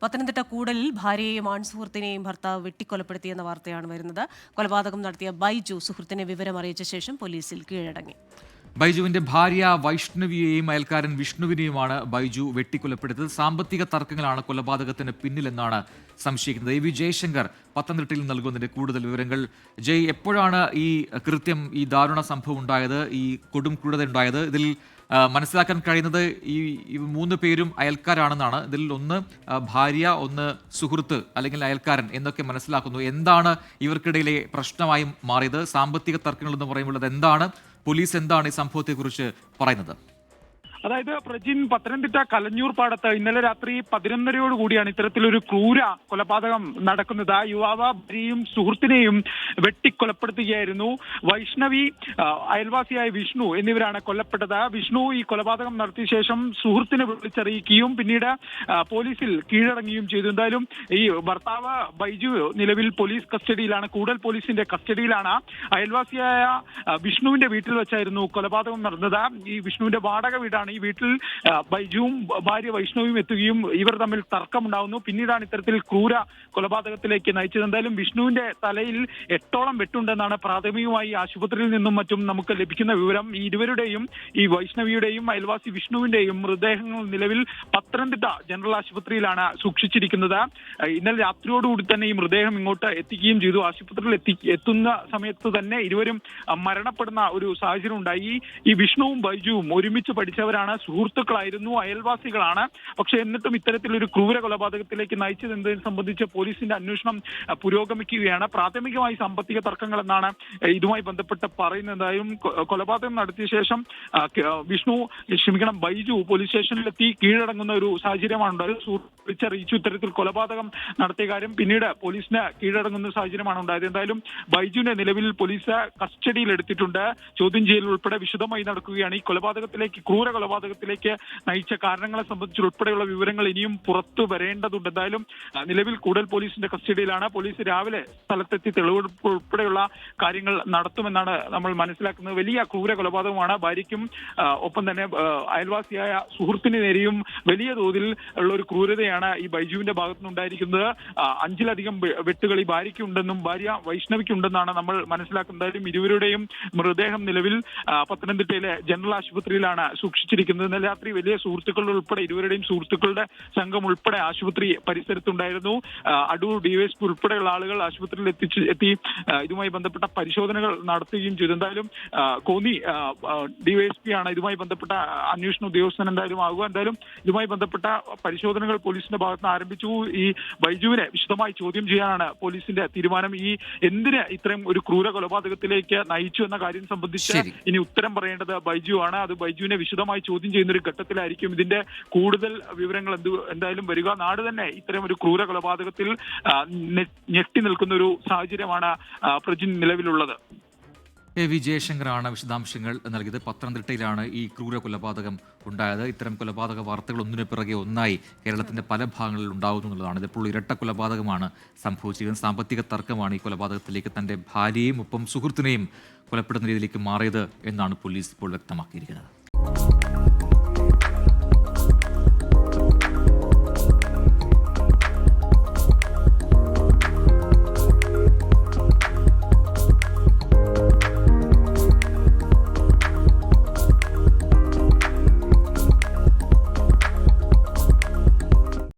പത്തനംതിട്ട കൂടലിൽ ഭാര്യയെയും ആൺസുഹൃത്തിനെയും ഭർത്താവ് വെട്ടിക്കൊലപ്പെടുത്തിയെന്ന വാർത്തയാണ് വരുന്നത്. കൊലപാതകം നടത്തിയ ബൈജു സുഹൃത്തിനെ വിവരമറിയിച്ച ശേഷം പോലീസിൽ കീഴടങ്ങി. ബൈജുവിന്റെ ഭാര്യ വൈഷ്ണവിയെയും അയൽക്കാരൻ വിഷ്ണുവിനെയുമാണ് ബൈജു വെട്ടിക്കൊലപ്പെടുത്തിയത്. സാമ്പത്തിക തർക്കങ്ങളാണ് കൊലപാതകത്തിന് പിന്നിലെന്നാണ് സംശയിക്കുന്നത്. എ വി ജയശങ്കർ പത്തനംതിട്ടയിൽ നൽകുന്നതിന്റെ കൂടുതൽ വിവരങ്ങൾ. ജയ്, എപ്പോഴാണ് ഈ കൃത്യം, ഈ ദാരുണ സംഭവം ഉണ്ടായത്, ഈ കൊടും ക്രൂരത ഉണ്ടായത്? ഇതിൽ മനസ്സിലാക്കാൻ കഴിയുന്നത് ഈ 3 പേരും അയൽക്കാരാണെന്നാണ്. ഇതിൽ ഒന്ന് ഭാര്യ, ഒന്ന് സുഹൃത്ത് അല്ലെങ്കിൽ അയൽക്കാരൻ എന്നൊക്കെ മനസ്സിലാക്കുന്നു. എന്താണ് ഇവർക്കിടയിലെ പ്രശ്നമായി മാറിയത്? സാമ്പത്തിക തർക്കങ്ങൾ എന്ന് പറയുമ്പോൾ എന്താണ്? പോലീസ് എന്താണ് ഈ സംഭവത്തെക്കുറിച്ച് പറയുന്നത്? അതായത് പ്രജിൻ, പത്തനംതിട്ട കലഞ്ഞൂർ പാടത്ത് ഇന്നലെ രാത്രി 11:30 ഇത്തരത്തിലൊരു ക്രൂര കൊലപാതകം നടക്കുന്നത്. യുവാവ് ഭാര്യയും സുഹൃത്തിനെയും വെട്ടിക്കൊലപ്പെടുത്തുകയായിരുന്നു. വൈഷ്ണവി, അയൽവാസിയായ വിഷ്ണു എന്നിവരാണ് കൊല്ലപ്പെട്ടത്. വിഷ്ണു ഈ കൊലപാതകം നടത്തിയ ശേഷം സുഹൃത്തിനെ വിളിച്ചറിയിക്കുകയും പിന്നീട് പോലീസിൽ കീഴടങ്ങുകയും ചെയ്തു. എന്തായാലും ഈ ഭർത്താവ് ബൈജു നിലവിൽ പോലീസ് കസ്റ്റഡിയിലാണ്, കൂടൽ പോലീസിന്റെ കസ്റ്റഡിയിലാണ്. അയൽവാസിയായ വിഷ്ണുവിന്റെ വീട്ടിൽ വെച്ചായിരുന്നു കൊലപാതകം നടന്നത്. ഈ വിഷ്ണുവിന്റെ വാടക വീടാണ്. ഈ വീട്ടിൽ ബൈജുവും ഭാര്യ വൈഷ്ണവിയും എത്തുകയും ഇവർ തമ്മിൽ തർക്കമുണ്ടാവുന്നു. പിന്നീടാണ് ഇത്തരത്തിൽ ക്രൂര കൊലപാതകത്തിലേക്ക് നയിച്ചത്. എന്തായാലും വിഷ്ണുവിന്റെ തലയിൽ 8ഓളം വെട്ടുണ്ടെന്നാണ് പ്രാഥമികമായി ആശുപത്രിയിൽ നിന്നും മറ്റും നമുക്ക് ലഭിക്കുന്ന വിവരം. ഈ ഇരുവരുടെയും, ഈ വൈഷ്ണവിയുടെയും അയൽവാസി വിഷ്ണുവിന്റെയും മൃതദേഹങ്ങൾ നിലവിൽ പത്തനംതിട്ട ജനറൽ ആശുപത്രിയിലാണ് സൂക്ഷിച്ചിരിക്കുന്നത്. ഇന്നലെ രാത്രിയോടുകൂടി തന്നെ ഈ മൃതദേഹം ഇങ്ങോട്ട് എത്തിക്കുകയും ചെയ്തു. ആശുപത്രിയിൽ എത്തുന്ന സമയത്ത് തന്നെ ഇരുവരും മരണപ്പെടുന്ന ഒരു സാഹചര്യം ഉണ്ടായി. ഈ വിഷ്ണുവും ബൈജുവും ഒരുമിച്ച് പഠിച്ചവരാണ്, സുഹൃത്തുക്കളായിരുന്നു, അയൽവാസികളാണ്. പക്ഷെ എന്നിട്ടും ഇത്തരത്തിലൊരു ക്രൂര കൊലപാതകത്തിലേക്ക് നയിച്ചത് എന്നതിനെ സംബന്ധിച്ച് പോലീസിന്റെ അന്വേഷണം പുരോഗമിക്കുകയാണ്. പ്രാഥമികമായി സാമ്പത്തിക തർക്കങ്ങൾ എന്നാണ് ഇതുമായി ബന്ധപ്പെട്ട് പറയുന്നതായും. കൊലപാതകം നടത്തിയ ശേഷം ബൈജു പോലീസ് സ്റ്റേഷനിലെത്തി കീഴടങ്ങുന്ന ഒരു സാഹചര്യമാണ് ഉണ്ടായത്. വിളിച്ചറിയിച്ചു ഇത്തരത്തിൽ കൊലപാതകം നടത്തിയ കാര്യം. പിന്നീട് പോലീസിന് കീഴടങ്ങുന്ന സാഹചര്യമാണ് ഉണ്ടായത്. എന്തായാലും ബൈജുവിനെ നിലവിൽ പോലീസ് കസ്റ്റഡിയിൽ എടുത്തിട്ടുണ്ട്. ചോദ്യം ചെയ്യൽ ഉൾപ്പെടെ വിശദമായി നടക്കുകയാണ്. ഈ കൊലപാതകത്തിലേക്ക്, ക്രൂര കൊലപാതകത്തിലേക്ക് നയിച്ച കാരണങ്ങളെ സംബന്ധിച്ച് ഉൾപ്പെടെയുള്ള വിവരങ്ങൾ ഇനിയും പുറത്തു വരേണ്ടതുണ്ട്. എന്തായാലും നിലവിൽ കൂടൽ പോലീസിന്റെ കസ്റ്റഡിയിലാണ്. പോലീസ് രാവിലെ സ്ഥലത്തെത്തി തെളിവെടുപ്പ് ഉൾപ്പെടെയുള്ള കാര്യങ്ങൾ നടത്തുമെന്നാണ് നമ്മൾ മനസ്സിലാക്കുന്നത്. വലിയ ക്രൂര കൊലപാതകമാണ്. ഭാര്യയ്ക്കും ഒപ്പം തന്നെ അയൽവാസിയായ സുഹൃത്തിന് നേരെയും വലിയ തോതിൽ ഉള്ള ഒരു ക്രൂരതയാണ് ഈ ബൈജുവിന്റെ ഭാഗത്തുനിന്നുണ്ടായിരിക്കുന്നത്. 5ലധികം വെട്ടുകൾ ഈ ഭാര്യയ്ക്കുണ്ടെന്നും ഭാര്യ വൈഷ്ണവിക്കുണ്ടെന്നാണ് നമ്മൾ മനസ്സിലാക്കുന്നത്. ഇരുവരുടെയും മൃതദേഹം നിലവിൽ പത്തനംതിട്ടയിലെ ജനറൽ ആശുപത്രിയിലാണ് സൂക്ഷിച്ചിരിക്കുന്നത്. ഇന്നലെ രാത്രി വലിയ സുഹൃത്തുക്കളുടെ ഉൾപ്പെടെ ഇരുവരുടെയും സുഹൃത്തുക്കളുടെ സംഘം ഉൾപ്പെടെ ആശുപത്രി പരിസരത്തുണ്ടായിരുന്നു. അടൂർ ഡിവൈഎസ്പി ഉൾപ്പെടെയുള്ള ആളുകൾ ആശുപത്രിയിൽ എത്തി ഇതുമായി ബന്ധപ്പെട്ട പരിശോധനകൾ നടത്തുകയും ചെയ്തു. എന്തായാലും കോന്നി ഡിവൈഎസ്പി ആണ് ഇതുമായി ബന്ധപ്പെട്ട അന്വേഷണ ഉദ്യോഗസ്ഥൻ എന്തായാലും ആകുക. എന്തായാലും ഇതുമായി ബന്ധപ്പെട്ട പരിശോധനകൾ പോലീസിന്റെ ഭാഗത്ത് ആരംഭിച്ചു. ഈ ബൈജുവിനെ വിശദമായി ചോദ്യം ചെയ്യാനാണ് പോലീസിന്റെ തീരുമാനം. ഈ എന്തിന് ഇത്രയും ഒരു ക്രൂര കൊലപാതകത്തിലേക്ക് നയിച്ചു എന്ന കാര്യം സംബന്ധിച്ച് ഇനി ഉത്തരം പറയേണ്ടത് ബൈജു ആണ്. അത് ബൈജുവിനെ വിശദമായി ചോദ്യം ചെയ്യുന്ന ഒരു ഘട്ടത്തിലായിരിക്കും ഇതിന്റെ കൂടുതൽ വിവരങ്ങൾ എന്തായാലും വരിക. നാട് തന്നെ ഇത്തരം ഒരു ക്രൂര കൊലപാതകത്തിൽ ഞെട്ടി നിൽക്കുന്ന ഒരു സാഹചര്യമാണ് പ്രജിൻ നിലവിലുള്ളത്. എ വി ജയശങ്കറാണ് വിശദാംശങ്ങൾ നൽകിയത്. പത്തനംതിട്ടയിലാണ് ഈ ക്രൂര കൊലപാതകം ഉണ്ടായത്. ഇത്തരം കൊലപാതക വാർത്തകൾ ഒന്നിനു പിറകെ ഒന്നായി കേരളത്തിന്റെ പല ഭാഗങ്ങളിൽ ഉണ്ടാകുന്നു എന്നുള്ളതാണ്. ഇതിപ്പോൾ ഇരട്ട കൊലപാതകമാണ് സംഭവിച്ചിരിക്കുന്നത്. സാമ്പത്തിക തർക്കമാണ് ഈ കൊലപാതകത്തിലേക്ക് തന്റെ ഭാര്യയും ഒപ്പം സുഹൃത്തിനെയും കൊലപ്പെടുന്ന രീതിയിലേക്ക് മാറിയത് എന്നാണ് പോലീസ് ഇപ്പോൾ വ്യക്തമാക്കിയിരിക്കുന്നത്.